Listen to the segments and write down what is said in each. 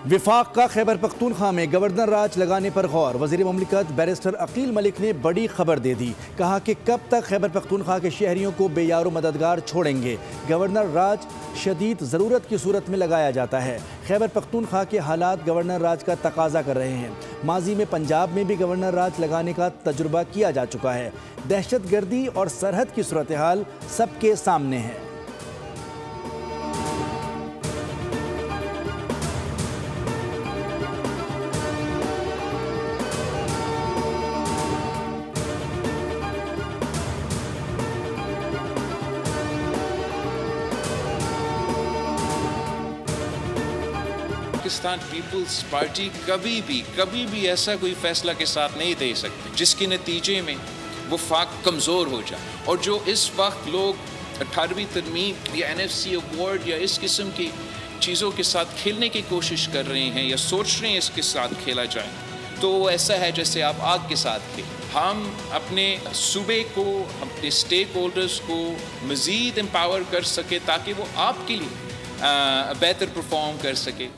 विफाक का खैबर पख्तूनख्वा में गवर्नर राज लगाने पर गौर। वज़ीर मुमलिकत बैरिस्टर अकील मलिक ने बड़ी खबर दे दी। कहा कि कब तक खैबर पख्तूनख्वा के शहरियों को बेयारो मददगार छोड़ेंगे। गवर्नर राज शदीद ज़रूरत की सूरत में लगाया जाता है। खैबर पख्तूनख्वा के हालात गवर्नर राज का तकाजा कर रहे हैं। माजी में पंजाब में भी गवर्नर राज लगाने का तजुर्बा किया जा चुका है। दहशत गर्दी और सरहद की सूरत हाल सबके सामने है। पाकिस्तान पीपल्स पार्टी कभी भी ऐसा कोई फैसला के साथ नहीं दे सकती जिसके नतीजे में वफाक कमज़ोर हो जाए। और जो इस वक्त लोग 18वीं तरमीम या NFC अवार्ड या इस किस्म की चीज़ों के साथ खेलने की कोशिश कर रहे हैं या सोच रहे हैं इसके साथ खेला जाए, तो ऐसा है जैसे आप आग के साथ खेलें। हम अपने सूबे को, अपने स्टेक होल्डर्स को मज़ीद एम्पावर कर सके ताकि वो आपके लिए बेहतर परफॉर्म कर सके।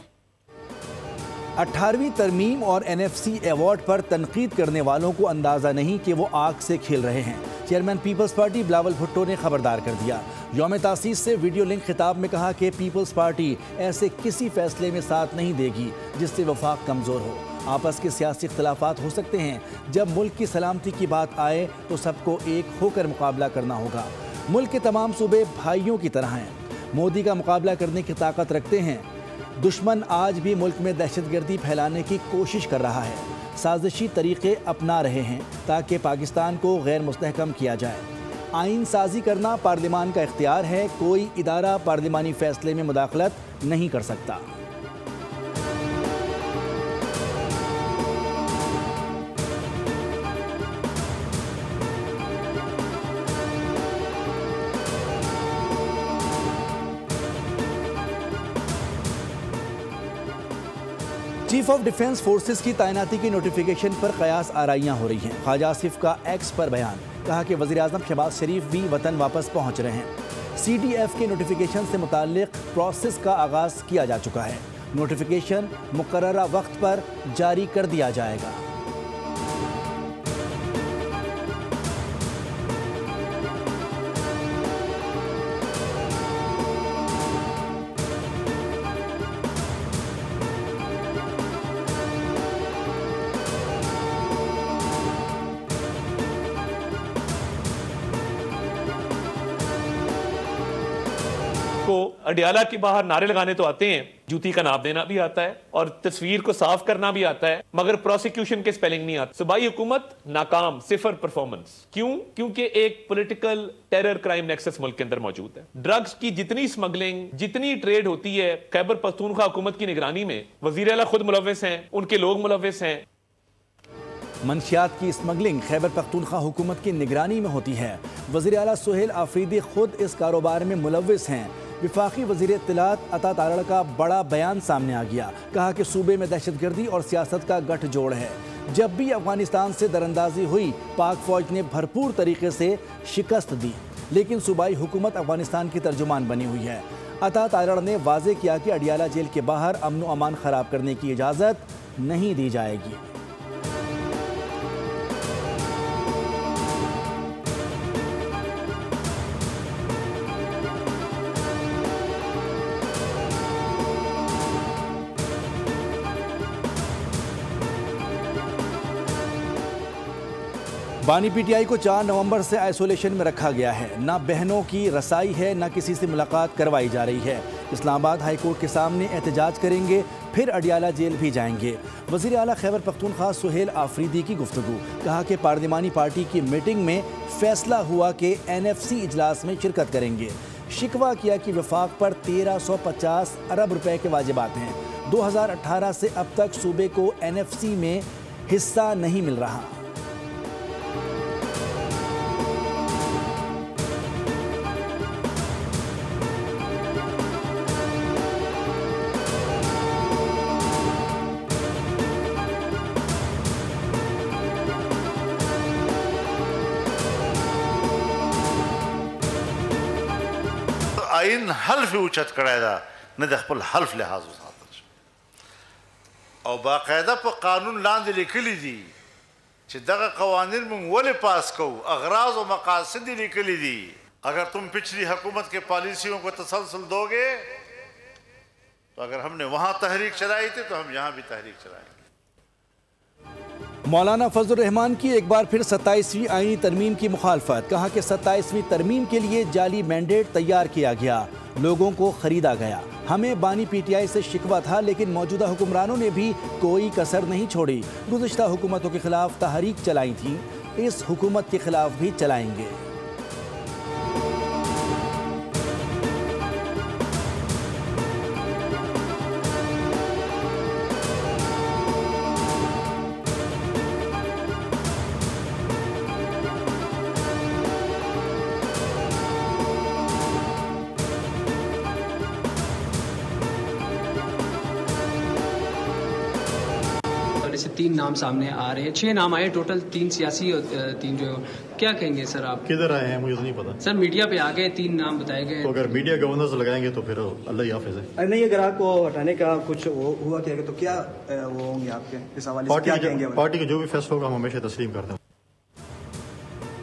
18वीं तरमीम और NFC अवार्ड पर तनकीद करने वालों को अंदाज़ा नहीं कि वो आग से खेल रहे हैं। Chairman Peoples Party Bilawal Bhutto ने खबरदार कर दिया। यौम तासीस से वीडियो लिंक खिताब में कहा कि पीपल्स पार्टी ऐसे किसी फैसले में साथ नहीं देगी जिससे वफाक कमज़ोर हो। आपस के सियासी इख्तलाफात हो सकते हैं, जब मुल्क की सलामती की बात आए तो सबको एक होकर मुकाबला करना होगा। मुल्क के तमाम सूबे भाइयों की तरह हैं, मोदी का मुकाबला करने की ताकत रखते हैं। दुश्मन आज भी मुल्क में दहशतगर्दी फैलाने की कोशिश कर रहा है, साजिशी तरीक़े अपना रहे हैं ताकि पाकिस्तान को गैर मुस्तहकम किया जाए। आइन साजी करना पार्लिमान का इख्तियार है, कोई इदारा पार्लिमानी फैसले में मुदाखलत नहीं कर सकता। चीफ ऑफ डिफेंस फोर्सेस की तैनाती की नोटिफिकेशन पर कयास आराइयाँ हो रही हैं। ख्वाजा आसिफ का एक्स पर बयान, कहा कि वज़ीर आज़म शहबाज शरीफ भी वतन वापस पहुँच रहे हैं। CDF के नोटिफिकेशन से मुताल्लिक़ प्रोसेस का आगाज़ किया जा चुका है। नोटिफिकेशन मुकर्ररा वक्त पर जारी कर दिया जाएगा। को अडियाला के बाहर नारे लगाने तो आते हैं, जूती का नाप देना भी आता है और तस्वीर को साफ करना भी आता है, मगर प्रोसिक्यूशन के स्पेलिंग नहीं आते। सूबाई हुकूमत नाकाम, सिफर परफॉर्मेंस। क्यों? क्योंकि एक पॉलिटिकल टेरर क्राइम नेक्सस मुल्क के अंदर मौजूद है। ड्रग्स की जितनी स्मगलिंग, जितनी ट्रेड होती है, खैबर पख्तूनख्वा हुकूमत की निगरानी में वजीर आला खुद मुलव्विस हैं, उनके लोग मुलव्विस हैं। मंशियात की स्मगलिंग खैबर पख्तूनख्वा हुकूमत की निगरानी में होती है। वज़ीर आला सुहेल आफरीदी खुद इस कारोबार में मुलव्विस हैं। विफाकी वज़ीर इत्तलात अता तारड़ का बड़ा बयान सामने आ गया। कहा कि सूबे में दहशतगर्दी और सियासत का गठजोड़ है। जब भी अफगानिस्तान से दरअंदाजी हुई, पाक फौज ने भरपूर तरीके से शिकस्त दी, लेकिन सूबाई हुकूमत अफगानिस्तान की तर्जुमान बनी हुई है। अता तारड़ ने वाजे किया कि अडियाला जेल के बाहर अमन व अमान ख़राब करने की इजाज़त नहीं दी जाएगी। बानी PTI को 4 नवंबर से आइसोलेशन में रखा गया है। ना बहनों की रसाई है, ना किसी से मुलाकात करवाई जा रही है। इस्लामाबाद हाई कोर्ट के सामने एहतजाज करेंगे, फिर अडियाला जेल भी जाएंगे। वज़ीर आला खैबर पख्तूनख्वा सुहेल आफरीदी की गुफ्तगू, कहा कि पार्लिमानी पार्टी की मीटिंग में फैसला हुआ कि NFC इजलास में शिरकत करेंगे। शिकवा किया कि वफाक पर 1350 अरब रुपए के वाजिबात हैं। 2018 से अब तक सूबे को NFC में हिस्सा नहीं मिल रहा। आइन हल्फ उचत कड़ा न खपल हल्फ लिहाज और बाकायदा पर कानून लांदे लिखली दी कि दगा कवानीन में वले पास को अगराज और मकासद लिखली दी। अगर तुम पिछली हुकूमत के पॉलिसियों को तसलसल दोगे तो अगर हमने वहां तहरीक चलाई थी तो हम यहां भी तहरीक चलाएंगे। मौलाना फजल रहमान की एक बार फिर 27वीं आईनी तरमीम की मुखालफत। कहा कि 27वीं तरमीम के लिए जाली मैंडेट तैयार किया गया, लोगों को खरीदा गया। हमें बानी PTI से शिकवा था, लेकिन मौजूदा हुक्मरानों ने भी कोई कसर नहीं छोड़ी। गुज़िश्ता हुकूमतों के खिलाफ तहरीक चलाई थी, इस हुकूमत के खिलाफ भी चलाएंगे। से 3 नाम सामने आ रहे हैं, 6 नाम आए टोटल, 3 सियासी और 3 जो, क्या कहेंगे सर आप? किधर आए हैं मुझे तो नहीं पता सर। मीडिया पे आ गए, 3 नाम बताए गए। तो अगर मीडिया गवर्नर्स लगाएंगे तो फिर अल्लाह ही हाफिज है। नहीं, अगर आपको हटाने का कुछ हुआ क्या तो क्या वो होंगे आपके इस हवाले से, क्या कहेंगे? पार्टी का जो भी फैसला होगा हम हमेशा तस्लीम करते हैं।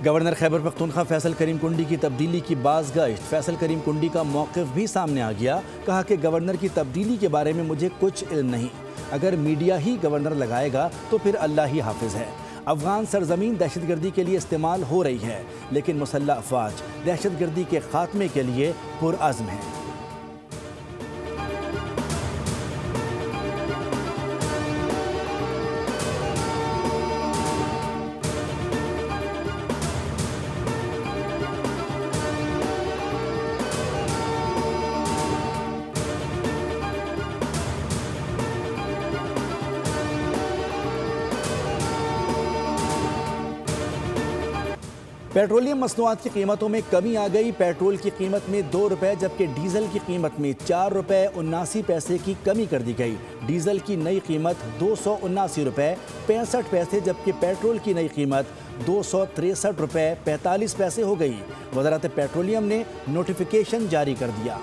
गवर्नर खैबर पख्तूनख्वा फैसल करीम कुंडी की तब्दीली की बाज़गश्त। फैसल करीम कुंडी का मौक़िफ़ भी सामने आ गया। कहा कि गवर्नर की तब्दीली के बारे में मुझे कुछ इल्म नहीं, अगर मीडिया ही गवर्नर लगाएगा तो फिर अल्लाह ही हाफिज़ है। अफ़गान सरजमीन दहशतगर्दी के लिए इस्तेमाल हो रही है, लेकिन मुसल्लह अफ़वाज दहशतगर्दी के ख़ात्मे के लिए पुरअज़्म है। पेट्रोलियम मसनूआत की कीमतों में कमी आ गई। पेट्रोल की कीमत में 2 रुपये जबकि डीजल की कीमत में 4 रुपये 79 पैसे की कमी कर दी गई। डीजल की नई कीमत 279 रुपये 65 पैसे जबकि पेट्रोल की नई कीमत 263 रुपये 45 पैसे हो गई। वज़ारत पेट्रोलियम ने नोटिफिकेशन जारी कर दिया।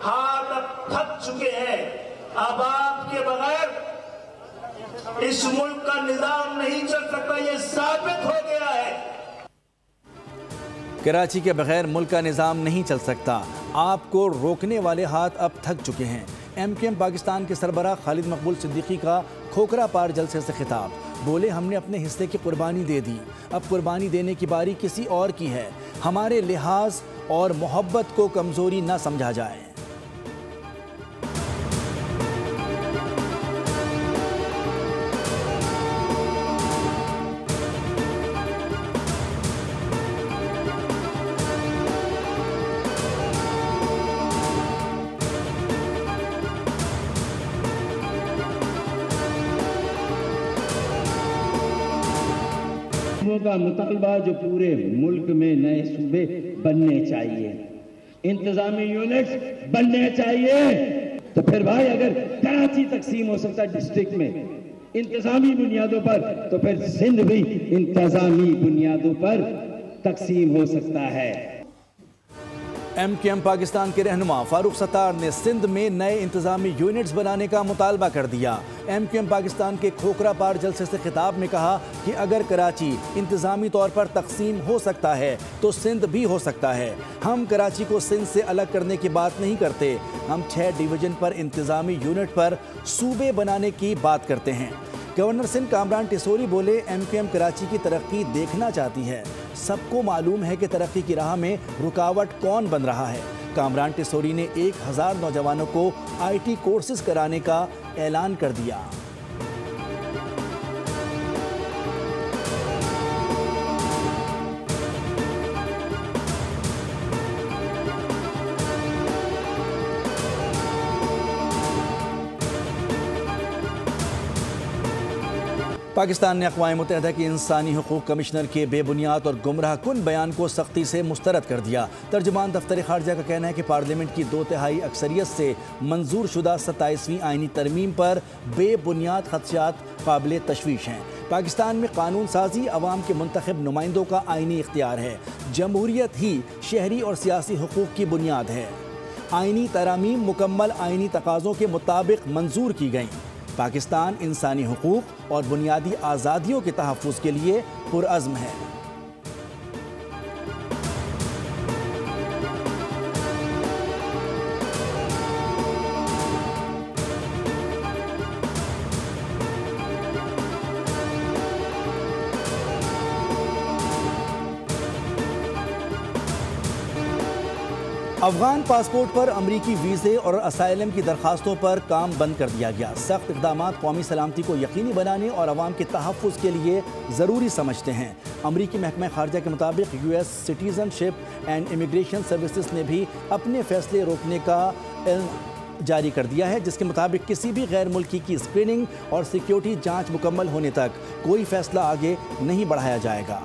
हाथ अब थक चुके हैं। अब आपके बगैर इस मुल्क का निजाम नहीं चल सकता, ये साबित हो गया है। कराची के बगैर मुल्क का निजाम नहीं चल सकता, आपको रोकने वाले हाथ अब थक चुके हैं। MQM पाकिस्तान के सरबराह खालिद मकबूल सिद्दीकी का खोखरा पार जलसे से खिताब। बोले हमने अपने हिस्से की कुर्बानी दे दी, अब कुर्बानी देने की बारी किसी और की है। हमारे लिहाज और मोहब्बत को कमजोरी न समझा जाए। का मुतालबा जो पूरे मुल्क में नए सूबे बनने चाहिए, इंतजामी यूनिट्स बनने चाहिए। तो फिर भाई अगर कराची तकसीम हो सकता है डिस्ट्रिक्ट में इंतजामी बुनियादों पर, तो फिर सिंध भी इंतजामी बुनियादों पर तकसीम हो सकता है। MQM पाकिस्तान के रहनुमा फारूक सत्तार ने सिंध में नए इंतजामी यूनिट्स बनाने का मुतालबा कर दिया। MQM पाकिस्तान के खोखरा पार जलसे से खिताब में कहा कि अगर कराची इंतजामी तौर पर तकसीम हो सकता है तो सिंध भी हो सकता है। हम कराची को सिंध से अलग करने की बात नहीं करते, हम 6 डिवीजन पर इंतजामी यूनिट पर सूबे बनाने की बात करते हैं। गवर्नर सिंध कामरान टिसोरी बोले MQM कराची की तरक्की देखना चाहती है, सबको मालूम है कि तरक्की की राह में रुकावट कौन बन रहा है। कामरान टिसोरी ने 1000 नौजवानों को IT कोर्सेज कराने का ऐलान कर दिया। पाकिस्तान ने अक़वाम मुत्तहिदा के इंसानी हुकूक कमिश्नर के बेबुनियाद और गुमराह कुन बयान को सख्ती से मुस्तरद कर दिया। तर्जुमान दफ्तर खारजा का कहना है कि पार्लियामेंट की 2/3 अक्सरियत से मंजूर शुदा 27वीं आइनी तरमीम पर बेबुनियाद खदशात काबिल तशवीश हैं। पाकिस्तान में कानून साजी अवाम के मुंतखब नुमाइंदों का आइनी इख्तियार है। जमहूरियत ही शहरी और सियासी हुकूक की बुनियाद है। आइनी तरामीम मुकम्मल आइनी तकाज़ों के मुताबिक मंजूर की गईं। पाकिस्तान इंसानी हुकूक और बुनियादी आज़ादियों के तहफ़्फ़ुज़ के लिए पुरअज़्म है। अफगान पासपोर्ट पर अमरीकी वीज़े और असाइलम की दरखास्तों पर काम बंद कर दिया गया। सख्त इक़दामात कौमी सलामती को यकीनी बनाने और अवाम के तहफ़्फ़ुज़ के लिए ज़रूरी समझते हैं। अमरीकी महकमा खारजा के मुताबिक US citizenship and immigration services ने भी अपने फैसले रोकने का जारी कर दिया है, जिसके मुताबिक किसी भी गैर मुल्की की स्क्रीनिंग और सिक्योरिटी जाँच मुकम्मल होने तक कोई फैसला आगे नहीं बढ़ाया जाएगा।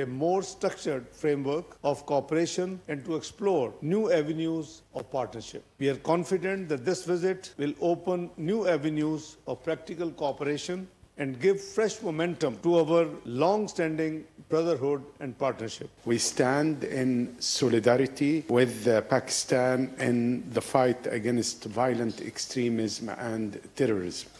A more structured framework of cooperation and to explore new avenues of partnership. We are confident that this visit will open new avenues of practical cooperation and give fresh momentum to our long-standing brotherhood and partnership. We stand in solidarity with Pakistan in the fight against violent extremism and terrorism.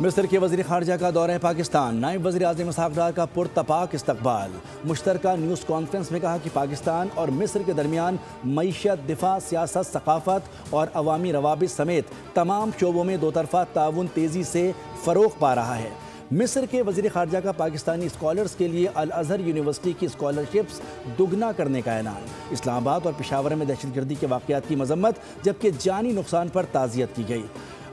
मिस्र के वज़ीर ख़ारजा का दौरा पाकिस्तान। नायब वज़ीर आज़म इसहाक़ डार का पुरतपाक इस्तक़बाल। मुश्तरका news conference में कहा कि पाकिस्तान और मिस्र के दरमियान मईशत, दिफा, सियासत, सक़ाफ़त और अवामी रवाबित समेत तमाम शोबों में दो तरफ़ा ताउन तेज़ी से फ़रोग़ पा रहा है। मिस्र के वज़ीर ख़ारजा का पाकिस्तानी स्कॉलर्स के लिए अल अज़हर यूनिवर्सिटी की स्कॉलरशिप्स दुगना करने का ऐलान। इस्लामाबाद और पेशावर में दहशतगर्दी के वाक़यात की मज़म्मत, जबकि जानी नुकसान पर ताज़ियत की गई।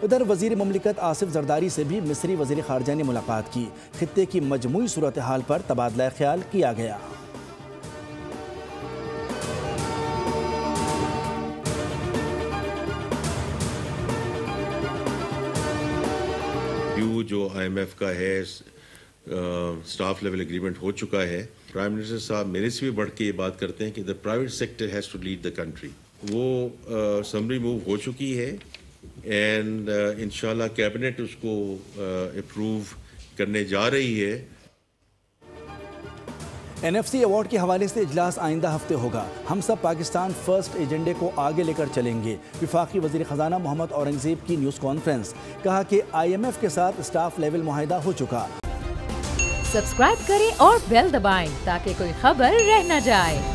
उधर वज़ीर मुमलिकत आसिफ जरदारी से भी मिस्री वज़ीर ख़ारजा ने मुलाकात की। खित्ते की मजमूई सूरत हाल पर तबादला ख्याल किया गया। जो IMF का है, स्टाफ लेवल एग्रीमेंट हो चुका है। प्राइम मिनिस्टर साहब मेरे से भी बढ़ के ये बात करते हैं कि the private sector has to lead the country. वो समरी मूव हो चुकी है एंड इंशाल्लाह कैबिनेट उसको अप्रूव करने जा रही है। NFC अवार्ड के हवाले से इजलास आइंदा हफ्ते होगा। हम सब पाकिस्तान फर्स्ट एजेंडे को आगे लेकर चलेंगे। वफाकी वज़ीर ख़जाना मोहम्मद औरंगज़ेब की न्यूज़ कॉन्फ्रेंस। कहा कि IMF के साथ स्टाफ लेवल मुआहिदा हो चुका। सब्सक्राइब करें और बेल दबाएं ताकि कोई खबर रह न जाए।